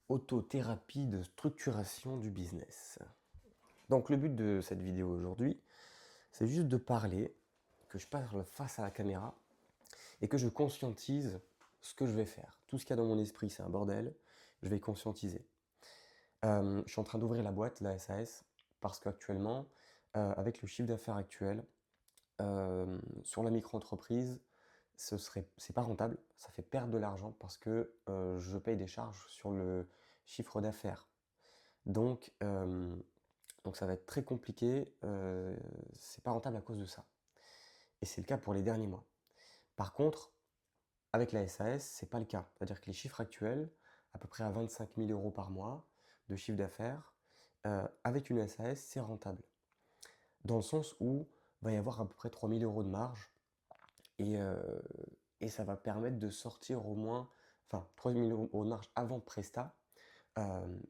Autothérapie de structuration du business. Donc le but de cette vidéo aujourd'hui, c'est juste de parler, que je parle face à la caméra et que je conscientise ce que je vais faire. Tout ce qu'il y a dans mon esprit, c'est un bordel, je vais conscientiser. Je suis en train d'ouvrir la boîte, la SAS, parce qu'actuellement, avec le chiffre d'affaires actuel, sur la micro-entreprise, c'est pas rentable, ça fait perdre de l'argent parce que je paye des charges sur le chiffre d'affaires. Donc, euh, donc ça va être très compliqué, c'est pas rentable à cause de ça. Et c'est le cas pour les derniers mois. Par contre, avec la SAS, c'est pas le cas. C'est-à-dire que les chiffres actuels, à peu près à 25 000 euros par mois de chiffre d'affaires, avec une SAS, c'est rentable. Dans le sens où il va y avoir à peu près 3 000 euros de marge et, euh, et ça va permettre de sortir au moins, enfin 3 000 euros de marge avant Presta,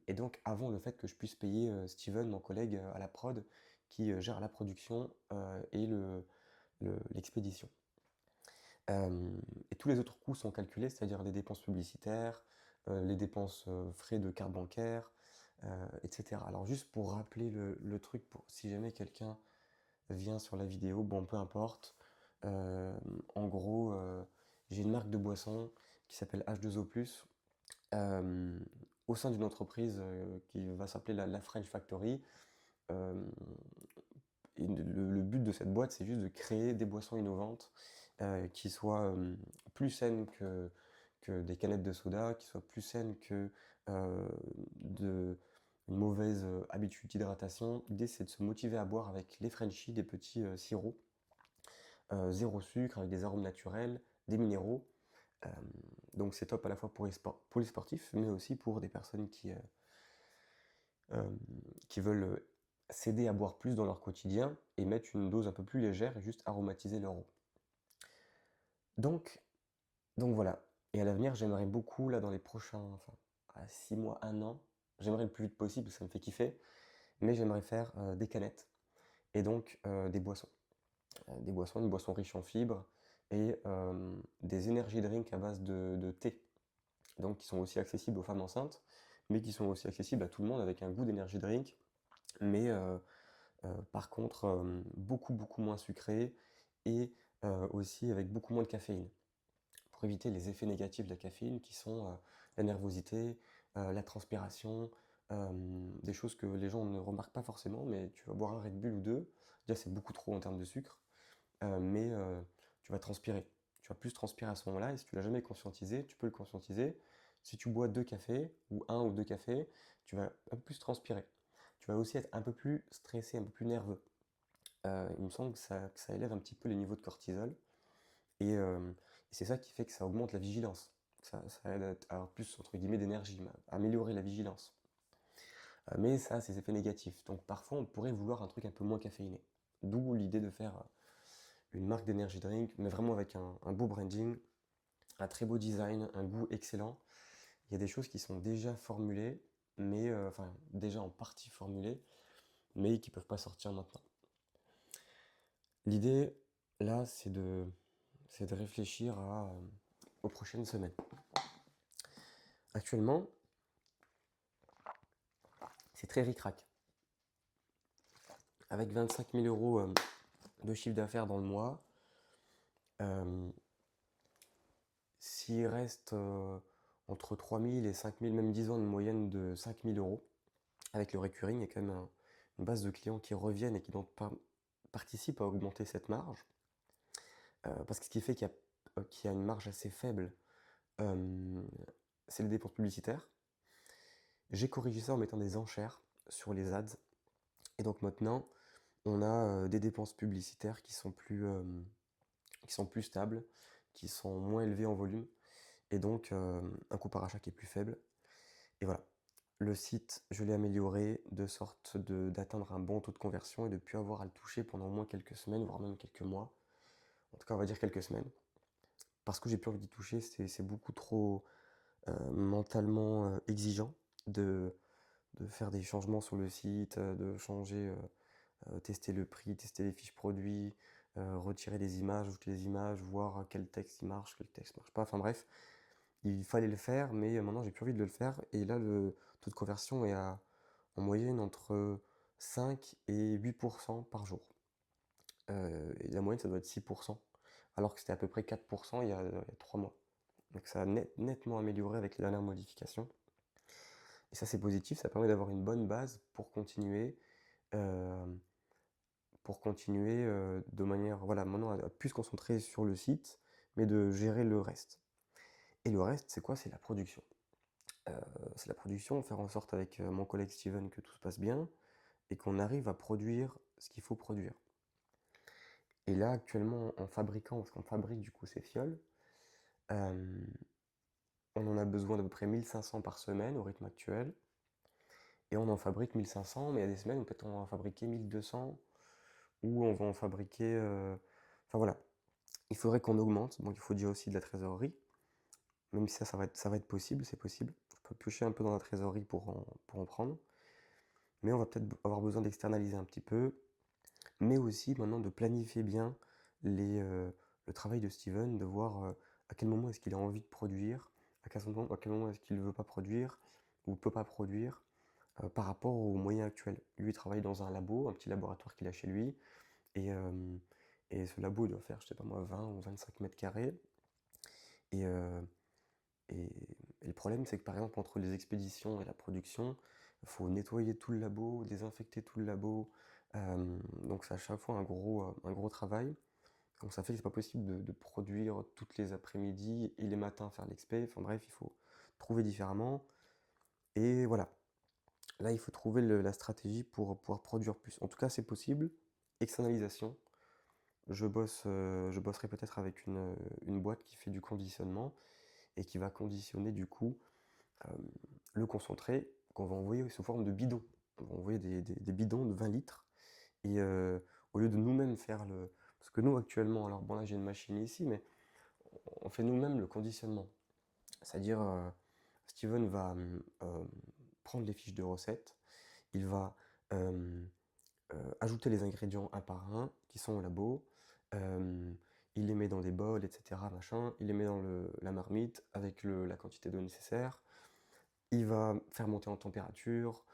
et donc avant le fait que je puisse payer Steven, mon collègue à la prod, qui gère la production et l'expédition. Et tous les autres coûts sont calculés, c'est-à-dire les dépenses publicitaires, les dépenses frais de carte bancaire, etc. Alors juste pour rappeler le truc, pour, si jamais quelqu'un vient sur la vidéo, bon peu importe, euh, en gros j'ai une marque de boisson qui s'appelle H2O+, euh, au sein d'une entreprise qui va s'appeler la French Factory. Euh, et le but de cette boîte, c'est juste de créer des boissons innovantes qui soient plus saines que des canettes de soda, qui soient plus saines que euh, de, une mauvaise habitude d'hydratation. L'idée, c'est de se motiver à boire avec les Frenchies, des petits sirops, zéro sucre, avec des arômes naturels, des minéraux. Euh, donc c'est top à la fois pour les sportifs, mais aussi pour des personnes euh, qui veulent s'aider à boire plus dans leur quotidien et mettre une dose un peu plus légère et juste aromatiser leur eau. Donc, donc voilà. Et à l'avenir, j'aimerais beaucoup, là, dans les prochains, enfin, à 6 mois, 1 an, j'aimerais le plus vite possible, ça me fait kiffer, mais j'aimerais faire des canettes et donc des boissons. Des boissons, une boisson riche en fibres et des energy drinks à base de thé. Donc qui sont aussi accessibles aux femmes enceintes, mais qui sont aussi accessibles à tout le monde avec un goût d'énergie drink, mais par contre beaucoup moins sucré et aussi avec beaucoup moins de caféine, pour éviter les effets négatifs de la caféine qui sont la nervosité, la transpiration, des choses que les gens ne remarquent pas forcément, mais tu vas boire un Red Bull ou deux, déjà c'est beaucoup trop en termes de sucre, mais tu vas transpirer. Tu vas plus transpirer à ce moment-là, et si tu l'as jamais conscientisé, tu peux le conscientiser. Si tu bois 2 cafés, ou un ou deux cafés, tu vas un peu plus transpirer. Tu vas aussi être un peu plus stressé, un peu plus nerveux. Il me semble que ça élève un petit peu les niveaux de cortisol, et, euh, et c'est ça qui fait que ça augmente la vigilance. Ça aide à avoir plus, entre guillemets, d'énergie, à améliorer la vigilance. Mais ça a ses effets négatifs. Donc parfois, on pourrait vouloir un truc un peu moins caféiné. D'où l'idée de faire une marque d'énergie drink, mais vraiment avec un beau branding, un très beau design, un goût excellent. Il y a des choses qui sont déjà formulées, mais enfin déjà en partie formulées, mais qui peuvent pas sortir maintenant. L'idée là, c'est de réfléchir aux prochaines semaines. Actuellement, c'est très ric-rac. Avec 25 000 euros de chiffre d'affaires dans le mois, euh, s'il reste entre 3 000 et 5 000, même disons une moyenne de 5 000 euros, avec le recurring, il y a quand même une base de clients qui reviennent et qui donc participent à augmenter cette marge. Parce que ce qui fait qu'il y a une marge assez faible, euh, c'est les dépenses publicitaires. J'ai corrigé ça en mettant des enchères sur les ads. Et donc maintenant, on a des dépenses publicitaires qui sont plus stables, qui sont moins élevées en volume, et donc un coût par achat qui est plus faible. Et voilà. Le site, je l'ai amélioré de sorte d'atteindre un bon taux de conversion et de ne plus avoir à le toucher pendant au moins quelques semaines, voire même quelques mois. En tout cas, on va dire quelques semaines. Parce que j'ai plus envie d'y toucher, c'est beaucoup trop mentalement exigeant de, de faire des changements sur le site, de changer, tester le prix, tester les fiches produits, retirer des images, ajouter des images, voir quel texte il marche, quel texte marche pas. Enfin bref, il fallait le faire, mais maintenant j'ai plus envie de le faire. Et là, le taux de conversion est en moyenne entre 5 et 8% par jour. Et la moyenne, ça doit être 6%, alors que c'était à peu près 4% il y a 3 mois. Donc ça a nettement amélioré avec les dernières modifications. Et ça, c'est positif, ça permet d'avoir une bonne base euh, pour continuer de manière, voilà, maintenant à plus se concentrer sur le site, mais de gérer le reste. Et le reste, c'est quoi? C'est la production. C'est la production, faire en sorte avec mon collègue Steven que tout se passe bien et qu'on arrive à produire ce qu'il faut produire. Et là, actuellement, en fabriquant, parce qu'on fabrique du coup ces fioles, euh, on en a besoin d'à peu près 1500 par semaine au rythme actuel. Et on en fabrique 1500, mais il y a des semaines où peut-être on va en fabriquer 1200, ou on va en fabriquer. Enfin voilà, il faudrait qu'on augmente, donc il faut dire aussi de la trésorerie, même si ça va être possible, c'est possible. Je peux piocher un peu dans la trésorerie pour en prendre, mais on va peut-être avoir besoin d'externaliser un petit peu, mais aussi maintenant de planifier bien le travail de Steven, de voir à quel moment est-ce qu'il a envie de produire, à quel moment est-ce qu'il ne veut pas produire, ou ne peut pas produire, par rapport aux moyens actuels. Lui, il travaille dans un labo, un petit laboratoire qu'il a chez lui, et, euh, et ce labo, il doit faire, je sais pas moi, 20 ou 25 mètres carrés. Et, euh, et, et le problème, c'est que par exemple, entre les expéditions et la production, il faut nettoyer tout le labo, désinfecter tout le labo. Donc c'est à chaque fois un gros travail. Donc ça fait que c'est pas possible de produire toutes les après-midi et les matins faire l'expé. Enfin bref, il faut trouver différemment. Et voilà. Là, il faut trouver la stratégie pour pouvoir produire plus. En tout cas, c'est possible. Externalisation. Je bosserai peut-être avec une boîte qui fait du conditionnement et qui va conditionner du coup euh, le concentré qu'on va envoyer sous forme de bidons. On va envoyer des bidons de 20 litres et au lieu de nous-mêmes faire le... Parce que nous actuellement, alors bon là j'ai une machine ici, mais on fait nous-mêmes le conditionnement. C'est-à-dire Steven va prendre les fiches de recettes, il va euh, ajouter les ingrédients un par un qui sont au labo. euh, il les met dans des bols, etc. Machin. Il les met dans la marmite avec la quantité d'eau nécessaire. Il va faire monter en température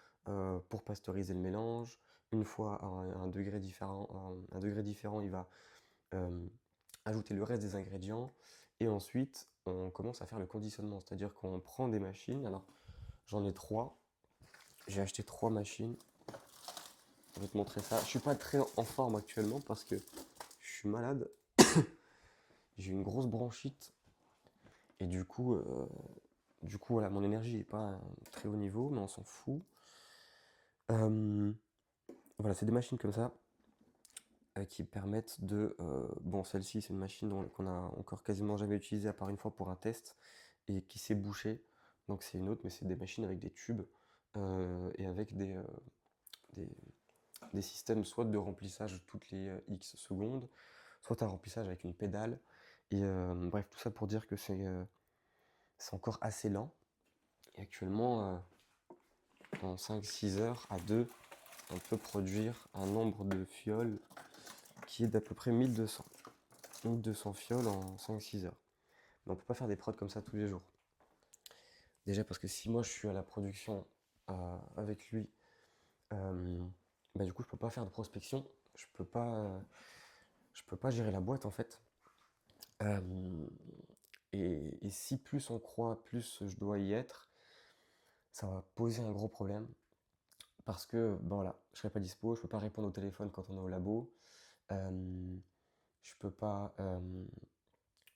pour pasteuriser le mélange. Une fois à un degré différent, il va euh, ajouter le reste des ingrédients. Et ensuite, on commence à faire le conditionnement. C'est-à-dire qu'on prend des machines. Alors, j'en ai trois. J'ai acheté trois machines. Je vais te montrer ça. Je suis pas très en forme actuellement parce que je suis malade. J'ai une grosse bronchite. Et du coup voilà, mon énergie n'est pas à un très haut niveau, mais on s'en fout. Euh, voilà, c'est des machines comme ça qui permettent de... bon, celle-ci, c'est une machine qu'on a encore quasiment jamais utilisée à part une fois pour un test et qui s'est bouchée. Donc c'est une autre, mais c'est des machines avec des tubes et avec des, des systèmes soit de remplissage toutes les X secondes, soit un remplissage avec une pédale. Et bref, tout ça pour dire que c'est encore assez lent. Et actuellement, en 5-6 heures à deux, on peut produire un nombre de fioles qui est d'à peu près 1200. 1200 fioles en 5-6 heures. Mais on peut pas faire des prods comme ça tous les jours. Déjà parce que si moi je suis à la production avec lui, euh, bah du coup je peux pas faire de prospection, je peux pas gérer la boîte en fait. Euh, et si plus on croit, plus je dois y être, ça va poser un gros problème. Parce que, ben voilà, je serai pas dispo, je peux pas répondre au téléphone quand on est au labo, euh, je peux pas, euh,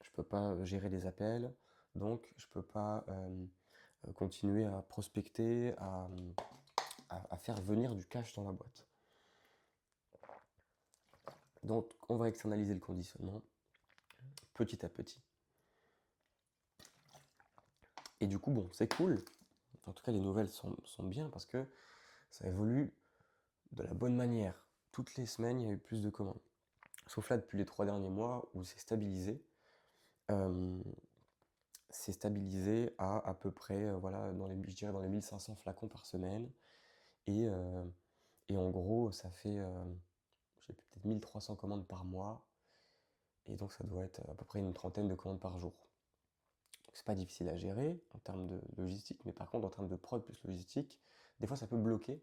je peux pas gérer les appels, donc je peux pas continuer à prospecter, à faire venir du cash dans la boîte. Donc on va externaliser le conditionnement petit à petit. Et du coup, bon, c'est cool. En tout cas, les nouvelles sont bien parce que ça évolue de la bonne manière. Toutes les semaines, il y a eu plus de commandes. Sauf là, depuis les 3 derniers mois, où c'est stabilisé. Euh, c'est stabilisé à peu près, voilà, je dirais dans les 1500 flacons par semaine. Et, euh, et en gros, ça fait j'ai peut-être 1300 commandes par mois. Et donc, ça doit être à peu près une trentaine de commandes par jour. C'est pas difficile à gérer en termes de logistique, mais par contre, en termes de prod plus logistique, des fois ça peut bloquer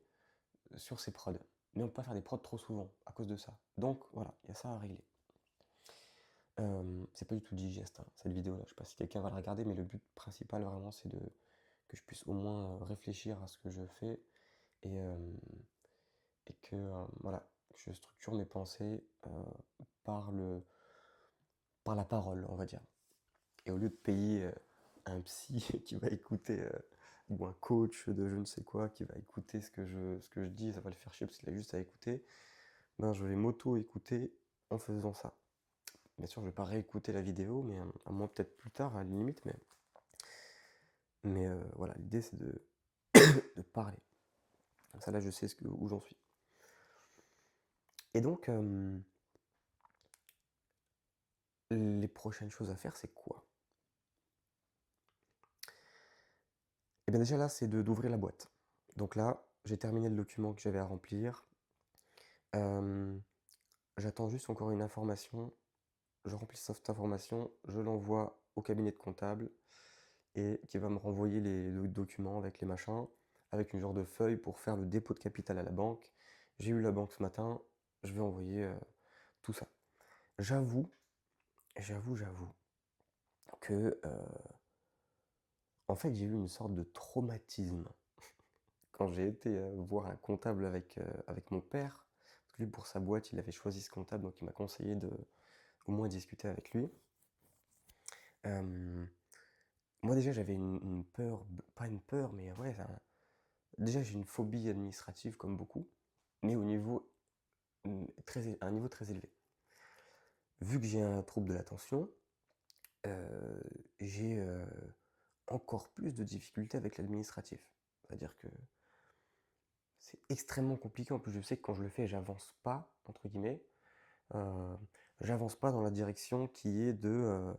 sur ces prods. Mais on peut pas faire des prods trop souvent à cause de ça. Donc voilà, il y a ça à régler. C'est pas du tout digeste, hein, cette vidéo-là. Je sais pas si quelqu'un va la regarder, mais le but principal vraiment, c'est que je puisse au moins réfléchir à ce que je fais et, que voilà, que je structure mes pensées par par la parole, on va dire. Et au lieu de payer un psy qui va écouter, ou un coach de je ne sais quoi qui va écouter ce que je dis, ça va le faire chier parce qu'il a juste à écouter, ben je vais m'auto-écouter en faisant ça. Bien sûr, je vais pas réécouter la vidéo, mais à moins peut-être plus tard, à la limite, mais voilà, l'idée c'est de parler. Comme ça, là, je sais où j'en suis. Et donc, les prochaines choses à faire, c'est quoi? Et bien déjà là, c'est d'ouvrir la boîte. Donc là, j'ai terminé le document que j'avais à remplir. J'attends juste encore une information. Je remplis cette information, je l'envoie au cabinet de comptable et qui va me renvoyer les documents avec les machins, avec une genre de feuille pour faire le dépôt de capital à la banque. J'ai eu la banque ce matin, je vais envoyer tout ça. J'avoue que en fait j'ai eu une sorte de traumatisme quand j'ai été voir un comptable avec mon père. Parce que lui, pour sa boîte, il avait choisi ce comptable, donc il m'a conseillé de au moins discuter avec lui. Euh, Moi déjà j'avais une peur, pas une peur, mais ouais, déjà j'ai une phobie administrative comme beaucoup, mais au niveau un niveau très élevé. Vu que j'ai un trouble de l'attention, j'ai encore plus de difficultés avec l'administratif. C'est-à-dire que c'est extrêmement compliqué. En plus, je sais que quand je le fais, j'avance pas, entre guillemets. Euh, J'avance pas dans la direction qui est de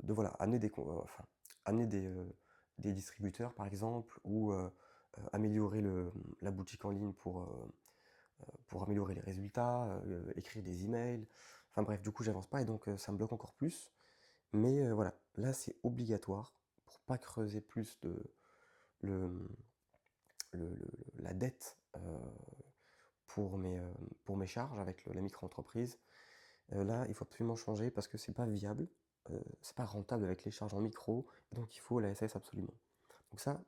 voilà, enfin, amener des distributeurs, par exemple, ou améliorer la boutique en ligne pour améliorer les résultats, écrire des emails. Enfin bref, du coup, j'avance pas et donc ça me bloque encore plus. Mais voilà, là, c'est obligatoire pour pas creuser plus le, la dette pour mes charges avec la micro-entreprise. Là, il faut absolument changer parce que c'est pas viable, c'est pas rentable avec les charges en micro, donc il faut la SS absolument. Donc ça,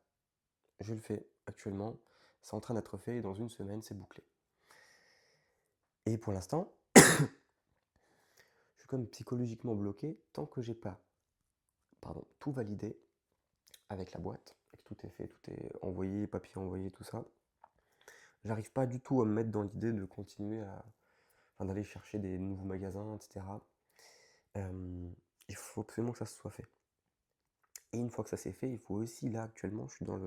je le fais actuellement, c'est en train d'être fait et dans une semaine, c'est bouclé. Et pour l'instant, je suis comme psychologiquement bloqué tant que j'ai pas tout validé avec la boîte, et que tout est fait, tout est envoyé, papier envoyé, tout ça. J'arrive pas du tout à me mettre dans l'idée de continuer enfin, d'aller chercher des nouveaux magasins, etc. Il faut absolument que ça se soit fait. Et une fois que ça s'est fait, il faut aussi, là actuellement, je suis dans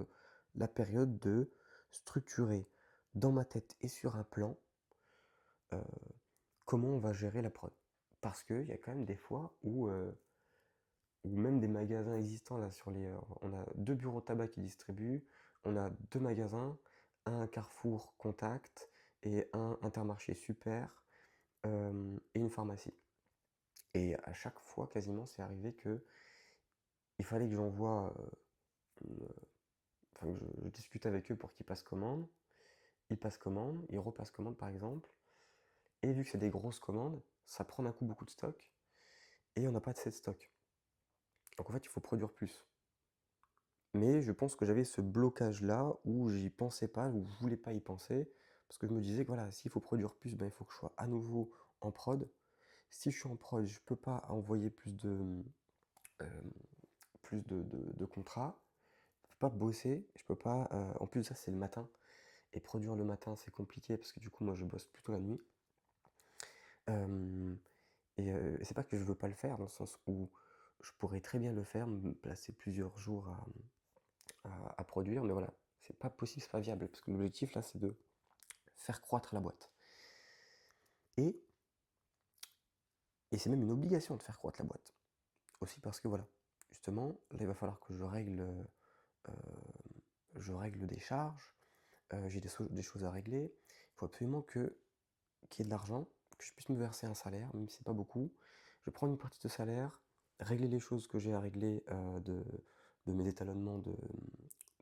la période de structurer dans ma tête et sur un plan euh, comment on va gérer la prod. Parce qu'il y a quand même des fois où même des magasins existants, là, on a 2 bureaux de tabac qui distribuent, on a 2 magasins, un Carrefour Contact et un Intermarché Super et une pharmacie. Et à chaque fois, quasiment, c'est arrivé que il fallait que j'envoie, enfin, que je discute avec eux pour qu'ils passent commande. Ils passent commande, ils repassent commande par exemple. Et vu que c'est des grosses commandes, ça prend d'un coup beaucoup de stock et on n'a pas assez de stock. Donc en fait, il faut produire plus. Mais je pense que j'avais ce blocage-là où j'y pensais pas, où je voulais pas y penser, parce que je me disais que voilà, s'il faut produire plus, ben, il faut que je sois à nouveau en prod. Si je suis en prod, je peux pas envoyer euh, de contrats, je peux pas bosser, je peux pas. En plus, ça c'est le matin. Et produire le matin, c'est compliqué parce que du coup, moi je bosse plutôt la nuit. Euh, et c'est pas que je veux pas le faire, dans le sens où je pourrais très bien le faire, me placer plusieurs jours à produire, mais voilà, c'est pas possible, c'est pas viable, parce que l'objectif là, c'est de faire croître la boîte. Et, et c'est même une obligation de faire croître la boîte. Aussi parce que voilà, justement, là il va falloir que euh, je règle des charges, j'ai des choses à régler. Il faut absolument qu'il y ait de l'argent, que je puisse me verser un salaire, même si c'est pas beaucoup. Je prends une partie de salaire régler les choses que j'ai à régler de mes étalonnements de-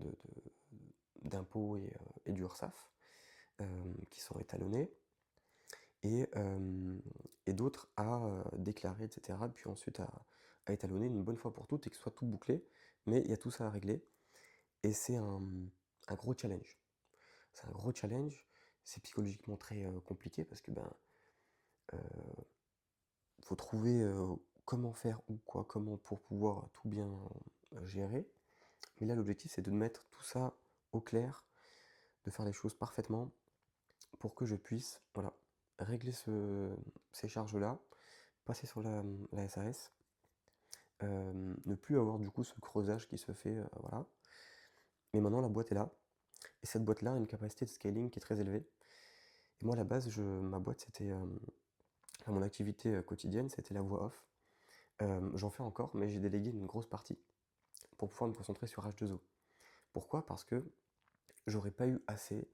de- d'impôts et du URSSAF, qui sont étalonnés, et, euh, et d'autres à déclarer, etc. Puis ensuite à étalonner une bonne fois pour toutes et que ce soit tout bouclé. Mais il y a tout ça à régler et c'est un gros challenge. C'est un gros challenge, c'est psychologiquement très compliqué parce que euh, faut trouver comment faire ou quoi, comment pour pouvoir tout bien gérer. Mais là, l'objectif, c'est de mettre tout ça au clair, de faire les choses parfaitement pour que je puisse, voilà, régler ces charges-là, passer sur la SAS, ne plus avoir du coup ce creusage qui se fait, voilà. Mais maintenant, la boîte est là, et cette boîte-là a une capacité de scaling qui est très élevée. Et moi, à la base, ma boîte, c'était, enfin, mon activité quotidienne, c'était la voix off. J'en fais encore, mais j'ai délégué une grosse partie pour pouvoir me concentrer sur H2O. Pourquoi? Parce que j'aurais pas eu assez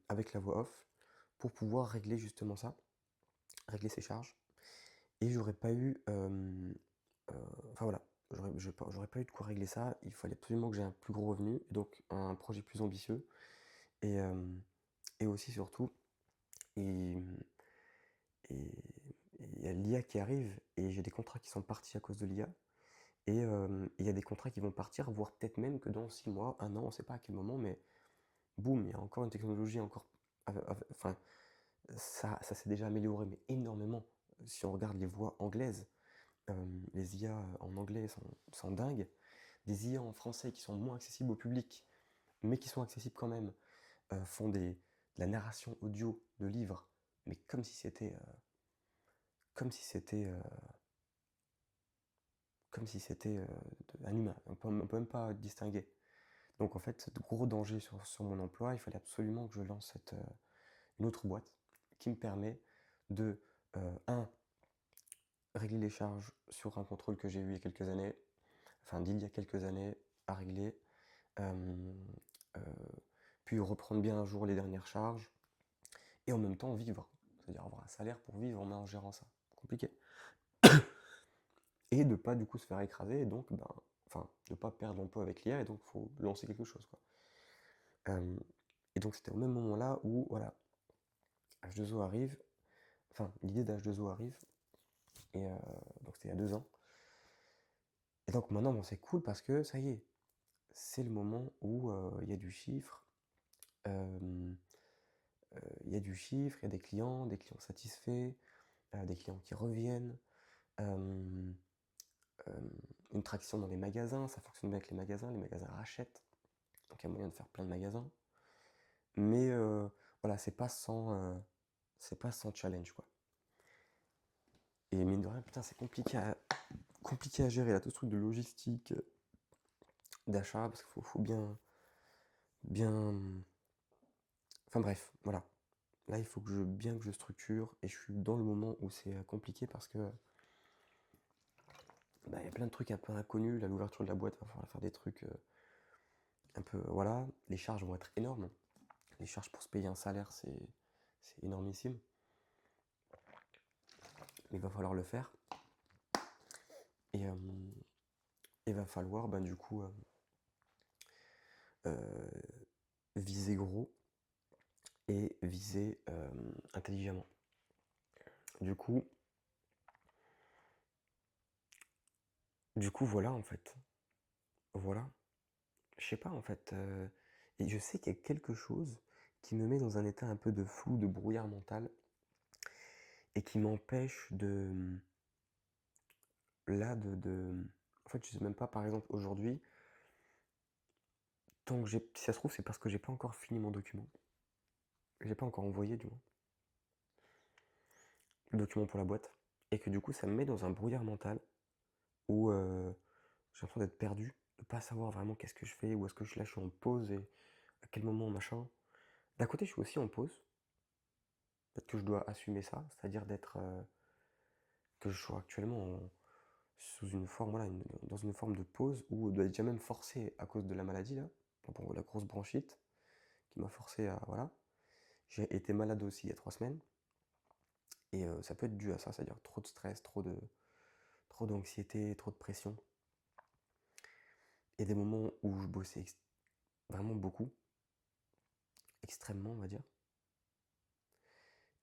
avec la voix off pour pouvoir régler justement ça, régler ces charges. Et j'aurais pas eu. Enfin voilà, j'aurais pas eu de quoi régler ça. Il fallait absolument que j'ai un plus gros revenu, et donc un projet plus ambitieux. Et, euh, et aussi, surtout, et et il y a l'IA qui arrive, et j'ai des contrats qui sont partis à cause de l'IA. Et il y a des contrats qui vont partir, voire peut-être même que dans 6 mois, un an, on ne sait pas à quel moment, mais boum, il y a encore une technologie encore. Enfin, ça s'est déjà amélioré, mais énormément. Si on regarde les voix anglaises, les IA en anglais sont dingues. Des IA en français qui sont moins accessibles au public, mais qui sont accessibles quand même, font de la narration audio de livres, mais comme si c'était un humain. On peut même pas distinguer. Donc en fait, de gros danger sur mon emploi, il fallait absolument que je lance une autre boîte qui me permet de, un, régler les charges sur un contrôle que j'ai eu il y a quelques années, enfin d'il y a quelques années à régler, euh, euh, puis reprendre bien un jour les dernières charges, et en même temps vivre, c'est-à-dire avoir un salaire pour vivre mais en gérant ça. Compliqué. Et de pas du coup se faire écraser, et donc, enfin, de pas perdre l'emploi avec l'IA, et donc il faut lancer quelque chose, quoi. Euh, et donc c'était au même moment là où, voilà, H2O arrive, enfin, l'idée d'H2O arrive, et donc c'était il y a 2 ans. Et donc maintenant, bon, c'est cool parce que ça y est, c'est le moment où il y a du chiffre, euh, il y a du chiffre, il y a des clients satisfaits, des clients qui reviennent, euh, euh, une traction dans les magasins, ça fonctionne bien avec les magasins rachètent, donc il y a moyen de faire plein de magasins. Mais voilà, c'est pas sans challenge, quoi. Et mine de rien, putain, c'est compliqué à gérer là, tout ce truc de logistique, d'achat, parce qu'il faut bien. Enfin bref, voilà. Là, il faut bien que je structure, et je suis dans le moment où c'est compliqué parce que il y a plein de trucs un peu inconnus. Là, l'ouverture de la boîte, il va falloir faire des trucs un peu. Voilà, les charges vont être énormes. Les charges pour se payer un salaire, c'est énormissime. Mais il va falloir le faire. Et il va falloir, du coup, euh, viser gros et viser intelligemment. Du coup, voilà, en fait. Voilà. Je sais pas, en fait. Et je sais qu'il y a quelque chose qui me met dans un état un peu de flou, de brouillard mental, et qui m'empêche En fait, je sais même pas, par exemple, aujourd'hui, si ça se trouve, c'est parce que j'ai pas encore fini mon document. J'ai pas encore envoyé, du moins, le document pour la boîte. Et que du coup, ça me met dans un brouillard mental où j'ai l'impression d'être perdu, de pas savoir vraiment qu'est-ce que je fais, où est-ce que je suis en pause, et à quel moment, machin. D'un côté, je suis aussi en pause. Peut-être que je dois assumer ça, c'est-à-dire que je sois actuellement sous une forme, voilà, dans une forme de pause, ou doit être déjà même forcé à cause de la maladie, là, pour la grosse bronchite, qui m'a forcé à, voilà. J'ai été malade aussi il y a 3 semaines, et ça peut être dû à ça, c'est-à-dire trop de stress, trop trop d'anxiété, trop de pression. Il y a des moments où je bossais vraiment beaucoup, extrêmement, on va dire.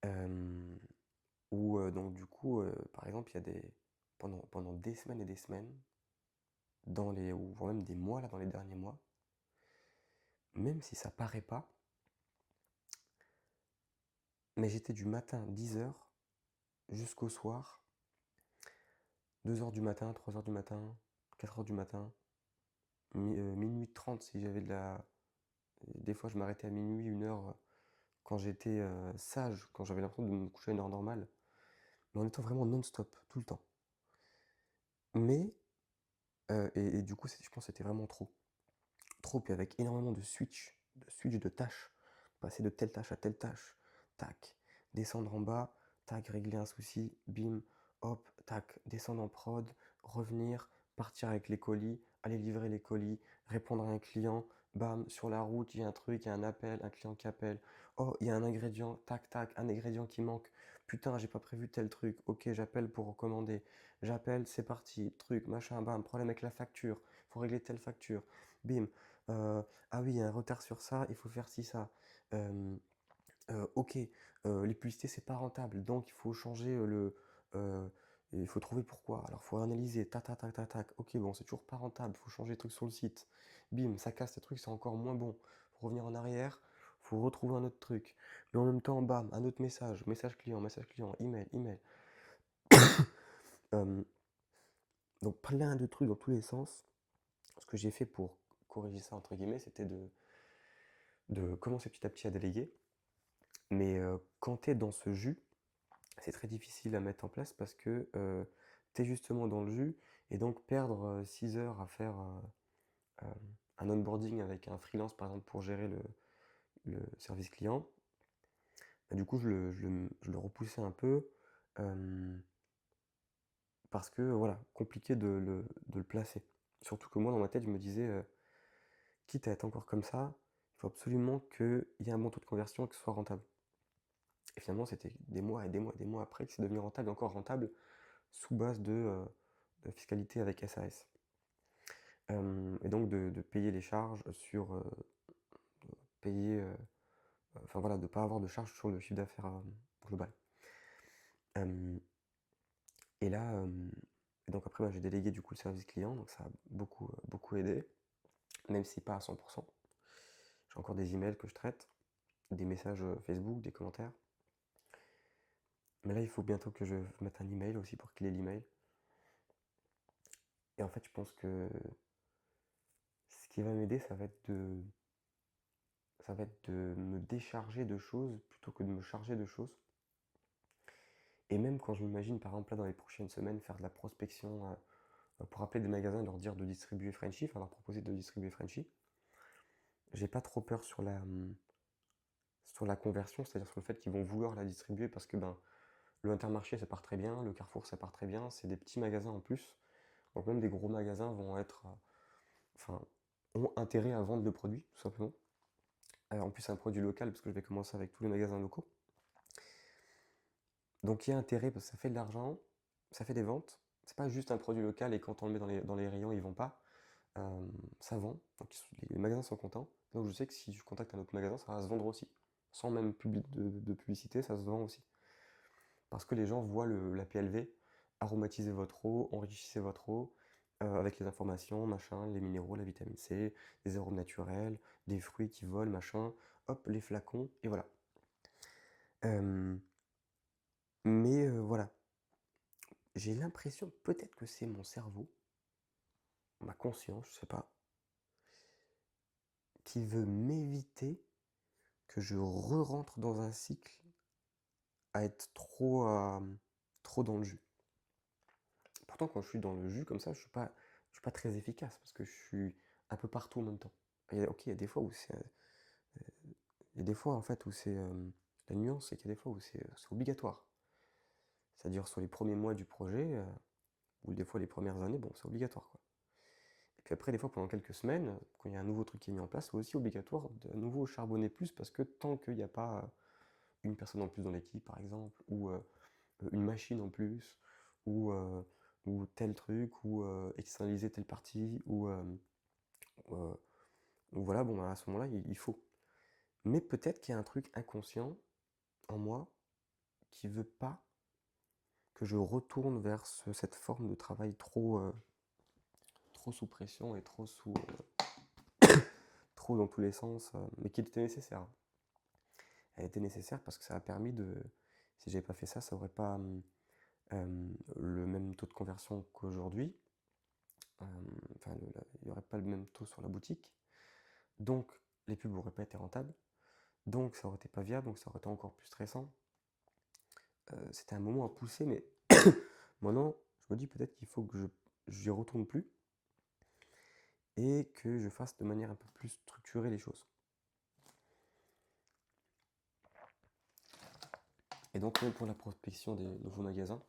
Euh, Où donc du coup, par exemple, il y a pendant des semaines et des semaines, ou voire même des mois là, dans les derniers mois, même si ça paraît pas, mais j'étais du matin 10 heures jusqu'au soir 2 heures du matin, 3 heures du matin, 4 heures du matin, minuit 30 si j'avais de la. Des fois je m'arrêtais à minuit, 1 heure, quand j'étais sage, quand j'avais l'impression de me coucher à une heure normale, mais en étant vraiment non-stop, tout le temps. Mais, et du coup, je pense que c'était vraiment trop. Trop, puis avec énormément de tâches, passer de telle tâche à telle tâche, tac, descendre en bas, tac, régler un souci, bim, hop, tac, descendre en prod, revenir, partir avec les colis, aller livrer les colis, répondre à un client, bam, sur la route, il y a un truc, il y a un appel, un client qui appelle, oh, il y a un ingrédient, tac, tac, un ingrédient qui manque, putain, j'ai pas prévu tel truc, ok, j'appelle pour recommander, j'appelle, c'est parti, truc, machin, bam, problème avec la facture, faut régler telle facture, bim, ah oui, il y a un retard sur ça, il faut faire ci, ça. Euh, ok, les publicités, c'est pas rentable, donc il faut changer euh, il faut trouver pourquoi. Alors, il faut analyser, tac, tac, tac, tac, tac. Ok, bon, c'est toujours pas rentable, il faut changer les trucs sur le site. Bim, ça casse ces trucs, c'est encore moins bon. Faut revenir en arrière, faut retrouver un autre truc. Mais en même temps, bam, un autre message client, email, email. Euh, donc, plein de trucs dans tous les sens. Ce que j'ai fait pour corriger ça, entre guillemets, c'était de commencer petit à petit à déléguer. Mais quand tu es dans ce jus, c'est très difficile à mettre en place parce que tu es justement dans le jus et donc perdre 6 heures à faire euh, un onboarding avec un freelance par exemple pour gérer le service client, bah, du coup je le repoussais un peu euh, parce que voilà, compliqué de le placer. Surtout que moi dans ma tête je me disais, quitte à être encore comme ça, il faut absolument qu'il y ait un bon taux de conversion et que ce soit rentable. Et finalement, c'était des mois et des mois et des mois après que c'est devenu rentable, encore rentable, sous base de fiscalité avec SAS. Et donc de payer les charges sur payer, enfin voilà, de ne pas avoir de charges sur le chiffre d'affaires global. Euh, et là, et donc après, bah, j'ai délégué du coup le service client, donc ça a beaucoup aidé, même si pas à 100%. J'ai encore des emails que je traite, des messages Facebook, des commentaires. Mais là, il faut bientôt que je mette un email aussi pour qu'il ait l'email. Et en fait, je pense que ce qui va m'aider, ça va être de me décharger de choses plutôt que de me charger de choses. Et même quand je m'imagine, par exemple, là, dans les prochaines semaines, faire de la prospection pour appeler des magasins et leur dire de distribuer Frenchy, enfin leur proposer de distribuer Frenchy, j'ai pas trop peur sur la conversion, c'est-à-dire sur le fait qu'ils vont vouloir la distribuer parce que ben, le Intermarché ça part très bien, le Carrefour ça part très bien, c'est des petits magasins en plus. Donc même des gros magasins vont enfin, ont intérêt à vendre le produit, tout simplement. En plus, c'est un produit local parce que je vais commencer avec tous les magasins locaux. Donc il y a intérêt parce que ça fait de l'argent, ça fait des ventes. C'est pas juste un produit local et quand on le met dans les rayons, ils vont pas. Euh, Ça vend, donc les magasins sont contents. Donc je sais que si je contacte un autre magasin, ça va se vendre aussi. Sans même de publicité, ça se vend aussi. Parce que les gens voient la PLV, aromatisez votre eau, enrichissez votre eau, avec les informations, machin, les minéraux, la vitamine C, des arômes naturels, des fruits qui volent, machin, hop, les flacons, et voilà. Euh, mais voilà, j'ai l'impression, peut-être que c'est mon cerveau, ma conscience, je sais pas, qui veut m'éviter que je re-rentre dans un cycle à être trop dans le jus. Pourtant, quand je suis dans le jus comme ça, je suis pas très efficace parce que je suis un peu partout en même temps. Ok, il y a des fois où il y a des fois en fait où c'est la nuance, c'est qu'il y a des fois où c'est obligatoire. C'est-à-dire sur les premiers mois du projet ou des fois les premières années, bon, c'est obligatoire quoi. Et puis après, des fois pendant quelques semaines, quand il y a un nouveau truc qui est mis en place, c'est aussi obligatoire de nouveau charbonner plus parce que tant qu'il n'y a pas une personne en plus dans l'équipe, par exemple, ou une machine en plus, ou ou tel truc, ou externaliser telle partie, euh, ou voilà, bon, bah, à ce moment-là, il faut. Mais peut-être qu'il y a un truc inconscient en moi qui veut pas que je retourne vers cette forme de travail trop sous pression et trop dans tous les sens, mais qui était nécessaire. Elle était nécessaire parce que ça a permis de. Si j'avais pas fait ça, ça aurait pas le même taux de conversion qu'aujourd'hui. Enfin, il n'y aurait pas le même taux sur la boutique. Donc, les pubs n'auraient pas été rentables. Donc, ça aurait été pas viable. Donc, ça aurait été encore plus stressant. C'était un moment à pousser, mais maintenant, je me dis peut-être qu'il faut que je n'y retourne plus et que je fasse de manière un peu plus structurée les choses. Et donc, même pour la prospection des nouveaux magasins,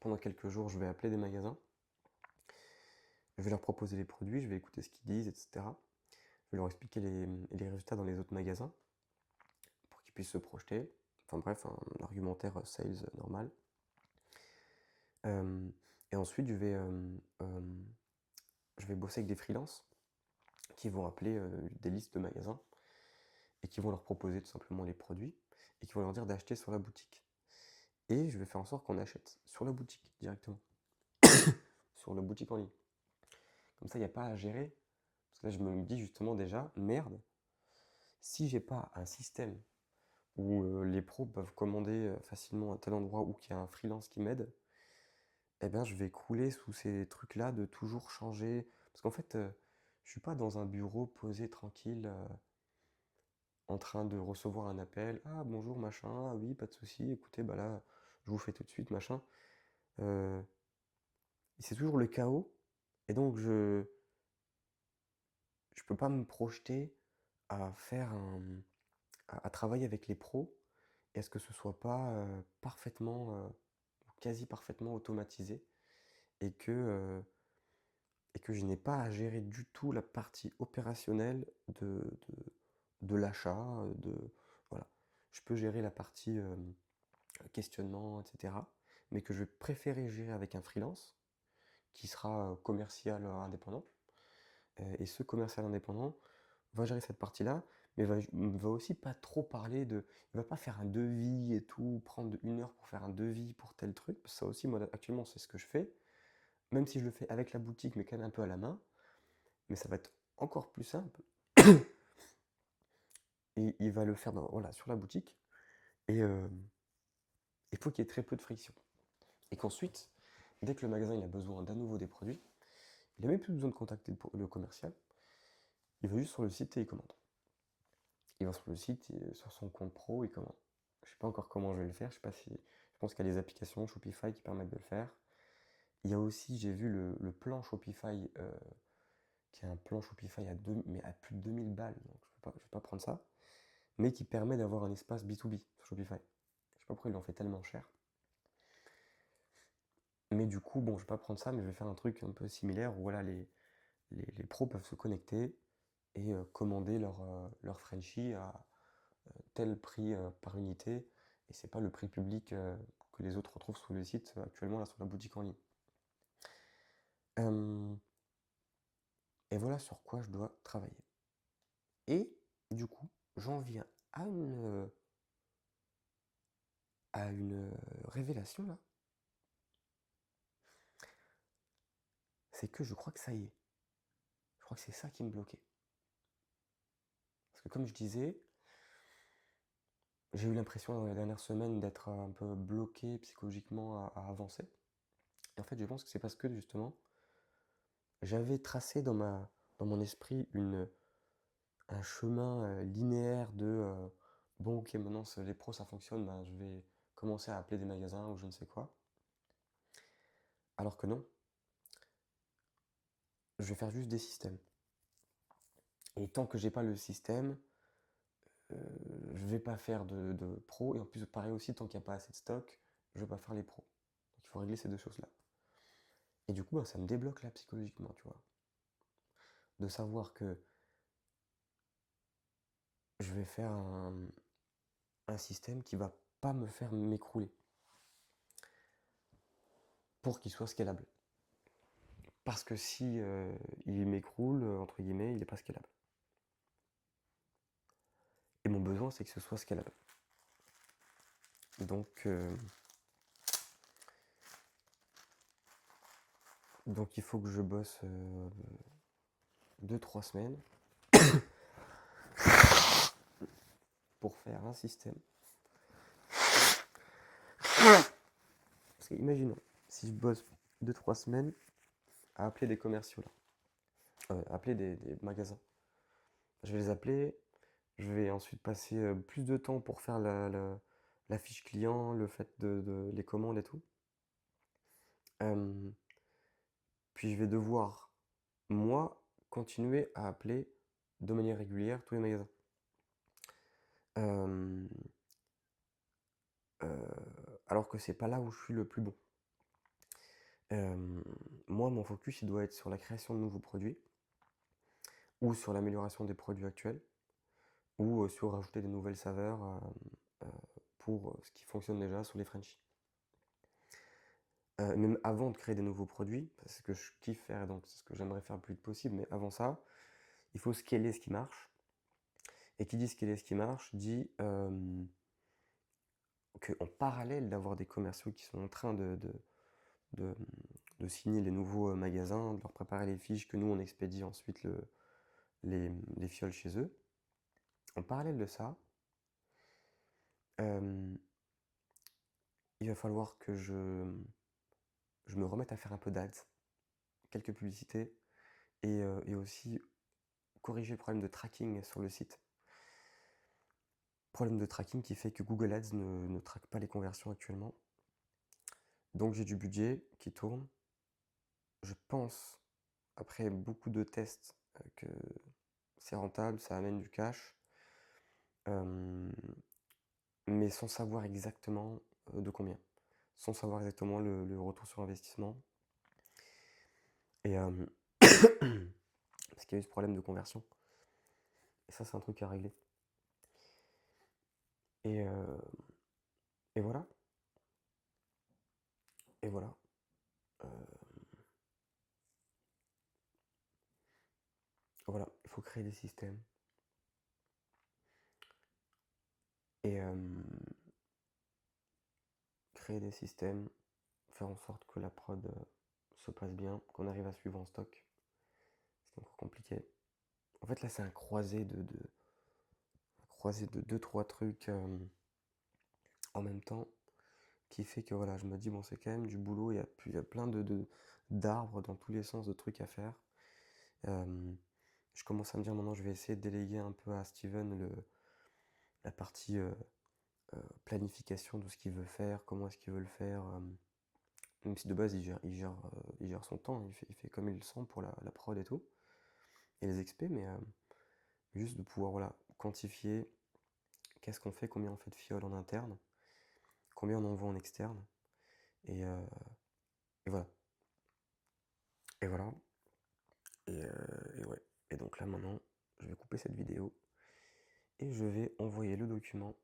pendant quelques jours, je vais appeler des magasins. Je vais leur proposer les produits, je vais écouter ce qu'ils disent, etc. Je vais leur expliquer les résultats dans les autres magasins pour qu'ils puissent se projeter. Enfin bref, un argumentaire sales normal. Et ensuite, je vais bosser avec des freelances qui vont appeler des listes de magasins et qui vont leur proposer tout simplement les produits et qui vont leur dire d'acheter sur la boutique. Et je vais faire en sorte qu'on achète sur la boutique directement, sur la boutique en ligne. Comme ça, il n'y a pas à gérer. Parce que là, je me dis justement déjà, merde, si j'ai pas un système où les pros peuvent commander facilement à tel endroit ou qu'il y a un freelance qui m'aide, eh bien, je vais crouler sous ces trucs-là de toujours changer. Parce qu'en fait, je suis pas dans un bureau posé tranquille, en train de recevoir un appel. Ah, bonjour, machin. Ah oui, pas de souci. Écoutez, bah là, je vous fais tout de suite, machin. Euh, c'est toujours le chaos. Et donc, je peux pas me projeter à à travailler avec les pros et à ce que ce soit pas quasi parfaitement automatisé et et que je n'ai pas à gérer du tout la partie opérationnelle de l'achat, voilà. Je peux gérer la partie questionnement, etc. Mais que je vais préférer gérer avec un freelance qui sera commercial indépendant. Et ce commercial indépendant va gérer cette partie-là, mais va aussi pas trop parler de. Il va pas faire un devis et tout, prendre 1 heure pour faire un devis pour tel truc. Parce que ça aussi, moi actuellement, c'est ce que je fais. Même si je le fais avec la boutique, mais quand même un peu à la main. Mais ça va être encore plus simple. Et il va le faire voilà, sur la boutique. Et il faut qu'il y ait très peu de friction. Et qu'ensuite, dès que le magasin il a besoin d'à nouveau des produits, il n'a même plus besoin de contacter le commercial. Il va juste sur le site et il commande. Il va sur le site, sur son compte pro, il commande. Je ne sais pas encore comment je vais le faire. Je sais pas si. Je pense qu'il y a des applications Shopify qui permettent de le faire. Il y a aussi, j'ai vu le plan Shopify, qui est un plan Shopify mais à plus de 2000 balles. Donc je ne vais pas prendre ça. Mais qui permet d'avoir un espace B2B sur Shopify. Je sais pas pourquoi ils l'ont fait tellement cher. Mais du coup, bon, je vais pas prendre ça, mais je vais faire un truc un peu similaire où voilà, les pros peuvent se connecter et commander leur Frenchie à tel prix par unité. Et c'est pas le prix public que les autres retrouvent sur le site actuellement, là sur la boutique en ligne. Euh, et voilà sur quoi je dois travailler. Et du coup, j'en viens à une révélation là. C'est que je crois que ça y est. Je crois que c'est ça qui me bloquait. Parce que comme je disais, j'ai eu l'impression dans les dernières semaines d'être un peu bloqué psychologiquement à avancer. Et en fait, je pense que c'est parce que justement, j'avais tracé dans mon esprit un chemin linéaire de bon, ok, maintenant les pros ça fonctionne, ben, je vais commencer à appeler des magasins ou je ne sais quoi. Alors que non, je vais faire juste des systèmes. Et tant que j'ai pas le système, je vais pas faire de pro. Et en plus, pareil aussi, tant qu'il n'y a pas assez de stock, je vais pas faire les pros. Donc il faut régler ces deux choses-là. Et du coup, ben, ça me débloque là psychologiquement, tu vois. De savoir que je vais faire un système qui va pas me faire m'écrouler. pour qu'il soit scalable. Parce que si il m'écroule, entre guillemets, il n'est pas scalable. Et mon besoin, c'est que ce soit scalable. Donc il faut que je bosse 2-3 semaines pour faire un système. Parce que imaginons, si je bosse 2-3 semaines à appeler des commerciaux là, appeler des magasins. Je vais les appeler, je vais ensuite passer plus de temps pour faire la fiche client, le fait de les commandes et tout. Puis je vais devoir, moi, continuer à appeler de manière régulière tous les magasins. Alors que c'est pas là où je suis le plus bon. Moi, mon focus, il doit être sur la création de nouveaux produits, ou sur l'amélioration des produits actuels, ou sur rajouter des nouvelles saveurs pour ce qui fonctionne déjà sur les Frenchies. Même avant de créer des nouveaux produits, c'est ce que je kiffe faire, donc c'est ce que j'aimerais faire le plus vite possible, mais avant ça, il faut scaler ce qui marche. Et qui dit scaler ce qui marche, dit qu'en parallèle d'avoir des commerciaux qui sont en train de signer les nouveaux magasins, de leur préparer les fiches que nous on expédie ensuite les fioles chez eux. En parallèle de ça, il va falloir que je me remette à faire un peu d'ads, quelques publicités, et aussi corriger le problème de tracking sur le site. Problème de tracking qui fait que Google Ads ne traque pas les conversions actuellement. Donc j'ai du budget qui tourne. Je pense, après beaucoup de tests, que c'est rentable, ça amène du cash, mais sans savoir exactement de combien, sans savoir exactement le retour sur investissement. Et parce qu'il y a eu ce problème de conversion. Et ça, c'est un truc à régler. Et voilà. Et voilà. Voilà, il faut créer des systèmes. Et créer des systèmes, faire en sorte que la prod se passe bien, qu'on arrive à suivre en stock. C'est encore compliqué. En fait, là, c'est un croisé de 2-3 trucs en même temps qui fait que voilà, je me dis, bon, c'est quand même du boulot, il y a plein d'arbres dans tous les sens, de trucs à faire. Je commence à me dire maintenant, je vais essayer de déléguer un peu à Steven la partie planification de ce qu'il veut faire, comment est-ce qu'il veut le faire. Même si de base, il gère son temps, il fait comme il le sent pour la prod et tout, et les expés, mais juste de pouvoir voilà, quantifier qu'est-ce qu'on fait, combien on fait de fioles en interne, combien on envoie en externe, et voilà. Et voilà. Et ouais. Et donc là maintenant, je vais couper cette vidéo et je vais envoyer le document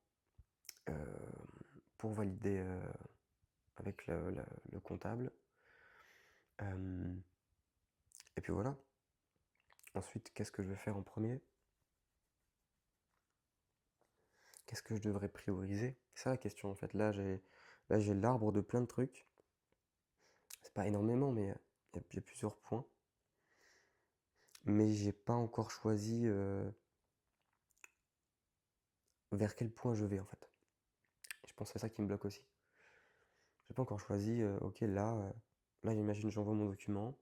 pour valider avec le comptable. Et puis voilà. Ensuite, qu'est-ce que je vais faire en premier? Qu'est-ce que je devrais prioriser? C'est ça la question en fait. Là, j'ai l'arbre de plein de trucs. C'est pas énormément, mais il y a plusieurs points. Mais j'ai pas encore choisi vers quel point je vais en fait. Je pense que c'est ça qui me bloque aussi. J'ai pas encore choisi, ok, là, imagine, j'envoie mon document.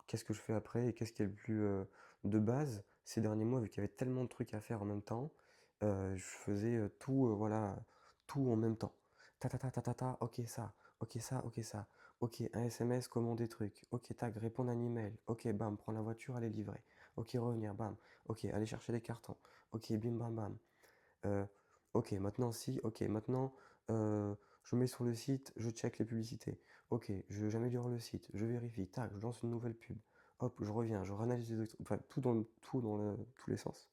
Qu'est-ce que je fais après et qu'est-ce qui est le plus de base? Ces derniers mois, vu qu'il y avait tellement de trucs à faire en même temps, je faisais tout, voilà, tout en même temps. Ta ta ta ta ta ta, ok ça, ok ça, ok ça, ok un SMS, commander des trucs, ok tac, répondre à un email, ok bam, prendre la voiture, aller livrer, ok revenir, bam, ok aller chercher les cartons, ok bim bam bam. Euh, ok, maintenant si, ok, maintenant je mets sur le site, je check les publicités. Ok, j'améliore le site, je vérifie, tac, je lance une nouvelle pub. Hop, je reviens, je réanalyse les autres, enfin tout dans tous les sens.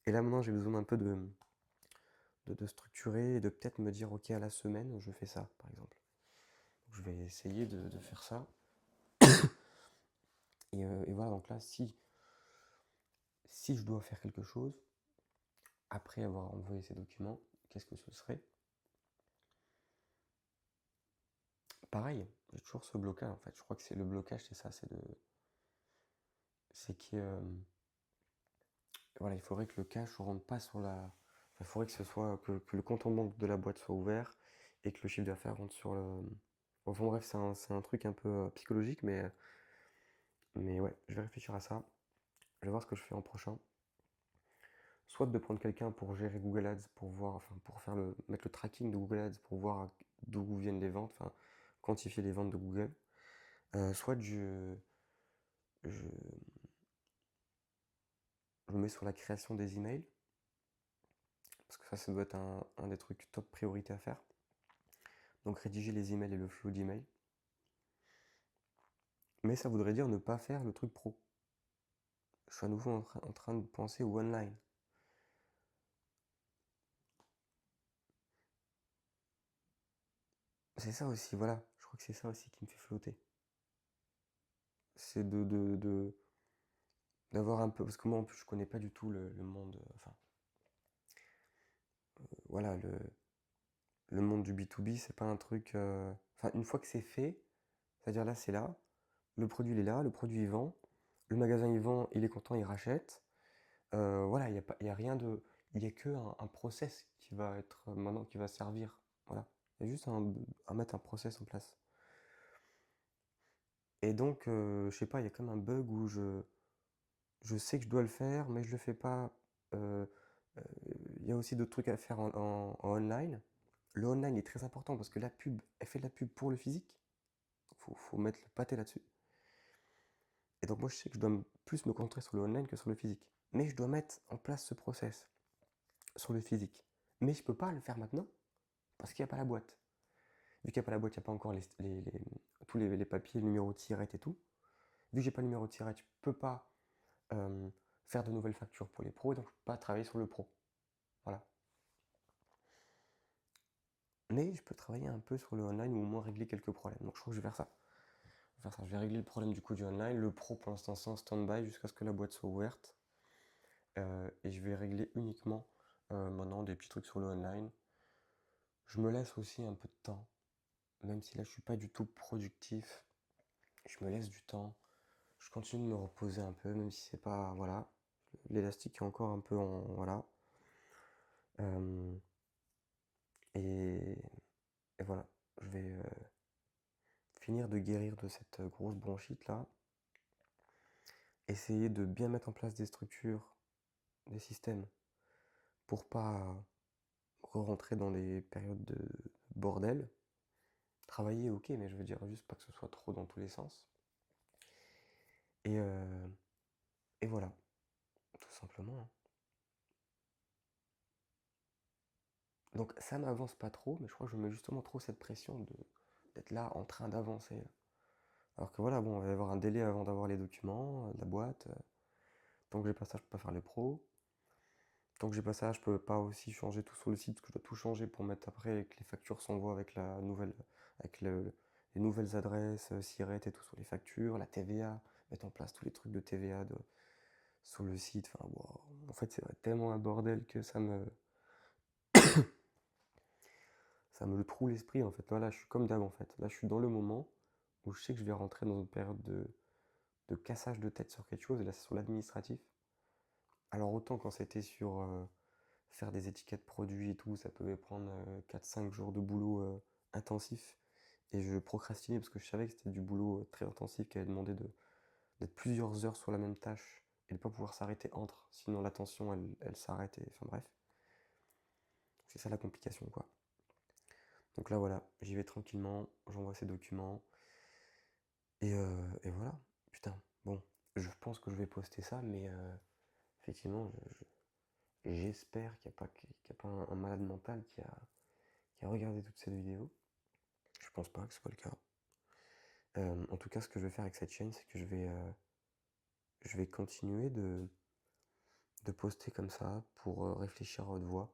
Et là maintenant j'ai besoin un peu de structurer et de peut-être me dire ok à la semaine je fais ça par exemple. Je vais essayer de faire ça. Et voilà, donc là, si je dois faire quelque chose, après avoir envoyé ces documents, qu'est-ce que ce serait? Pareil, j'ai toujours ce blocage en fait. Je crois que c'est le blocage, c'est ça, c'est que voilà, il faudrait que le cash ne rentre pas sur la. Enfin, il faudrait que ce soit que le compte en banque de la boîte soit ouvert et que le chiffre d'affaires rentre sur le. Enfin bref, c'est un truc un peu psychologique, mais ouais, je vais réfléchir à ça. Je vais voir ce que je fais en prochain. Soit de prendre quelqu'un pour gérer Google Ads, pour voir, enfin pour mettre le tracking de Google Ads, pour voir d'où viennent les ventes, enfin quantifier les ventes de Google. Soit je je me mets sur la création des emails, parce que ça doit être un des trucs top priorité à faire. Donc rédiger les emails et le flow d'emails. Mais ça voudrait dire ne pas faire le truc pro. Je suis à nouveau en train de penser au online. C'est ça aussi, voilà. Je crois que c'est ça aussi qui me fait flotter. C'est d'avoir un peu. Parce que moi en plus je connais pas du tout le monde. Enfin, voilà, le monde du B2B, c'est pas un truc. Enfin, une fois que c'est fait, c'est-à-dire là, c'est là, le produit il est là, le produit il vend, le magasin il vend, il est content, il rachète. Voilà, il y a rien de. Il y a que un process qui va être maintenant qui va servir. Voilà. Il y a juste à mettre un process en place. Et donc, je sais pas, il y a comme un bug où je sais que je dois le faire, mais je le fais pas. Euh, euh, Il y a aussi d'autres trucs à faire en online. Le online est très important parce que la pub, elle fait de la pub pour le physique. Faut mettre le pâté là-dessus. Et donc moi je sais que je dois plus me concentrer sur le online que sur le physique. Mais je dois mettre en place ce process sur le physique. Mais je peux pas le faire maintenant parce qu'il n'y a pas la boîte. Vu qu'il n'y a pas la boîte, il n'y a pas encore tous les papiers, le numéro de tirette et tout. Vu que j'ai pas le numéro de tirette, je peux pas euh, faire de nouvelles factures pour les pros et donc je peux pas travailler sur le pro. Voilà. Mais je peux travailler un peu sur le online ou au moins régler quelques problèmes. Donc je crois que je vais faire ça. Je vais régler le problème du coup du online. Le pro pour l'instant c'est en stand-by jusqu'à ce que la boîte soit ouverte. Et je vais régler uniquement maintenant des petits trucs sur le online. Je me laisse aussi un peu de temps, même si là je suis pas du tout productif. Je me laisse du temps. Je continue de me reposer un peu, même si c'est pas. Voilà. L'élastique est encore un peu en. Voilà. Euh, et, et voilà. Je vais finir de guérir de cette grosse bronchite là. Essayer de bien mettre en place des structures, des systèmes, pour pas re-rentrer dans des périodes de bordel. Travailler, ok, mais je veux dire juste pas que ce soit trop dans tous les sens. Et, euh, et voilà, tout simplement, hein. Donc ça n'avance pas trop, mais je crois que je mets justement trop cette pression d'être là en train d'avancer. Alors que voilà, bon, on va y avoir un délai avant d'avoir les documents, de la boîte. Tant que j'ai pas ça, je peux pas faire les pros. Tant que j'ai pas ça, je peux pas aussi changer tout sur le site, parce que je dois tout changer pour mettre après que les factures s'envoient avec la nouvelle, avec les nouvelles adresses, SIRET et tout sur les factures, la TVA, mettre en place tous les trucs de TVA sur le site. Enfin, wow. En fait, c'est tellement un bordel que ça me le troue l'esprit en fait. Voilà, je suis comme d'hab en fait. Là, je suis dans le moment où je sais que je vais rentrer dans une période de cassage de tête sur quelque chose, et là, c'est sur l'administratif. Alors, autant quand c'était sur faire des étiquettes produits et tout, ça pouvait prendre 4-5 jours de boulot intensif. Et je procrastinais parce que je savais que c'était du boulot très intensif qui allait demander d'être plusieurs heures sur la même tâche et de ne pas pouvoir s'arrêter entre, sinon l'attention elle s'arrête. Enfin bref, c'est ça la complication quoi. Donc là voilà, j'y vais tranquillement, j'envoie ces documents et voilà. Putain, bon, je pense que je vais poster ça, mais effectivement, j'espère qu'il y a pas un malade mental qui a regardé toute cette vidéo. Je pense pas que ce soit le cas. En tout cas, ce que je vais faire avec cette chaîne, c'est que je vais continuer de poster comme ça pour réfléchir à haute voix,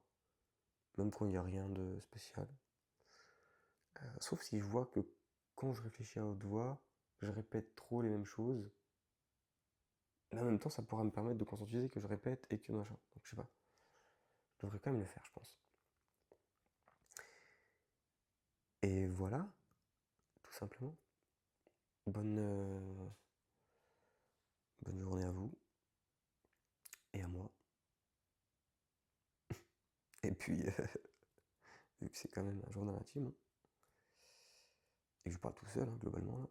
même quand il n'y a rien de spécial. Sauf si je vois que quand je réfléchis à haute voix, je répète trop les mêmes choses. Mais en même temps, ça pourra me permettre de conscientiser que je répète et que machin. Donc je sais pas. Je devrais quand même le faire, je pense. Et voilà, tout simplement. Bonne, bonne journée à vous et à moi. Et puis, vu que c'est quand même un journal intime, hein, et que je parle tout seul, hein, globalement, là.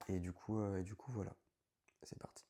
Et du coup, voilà. C'est parti.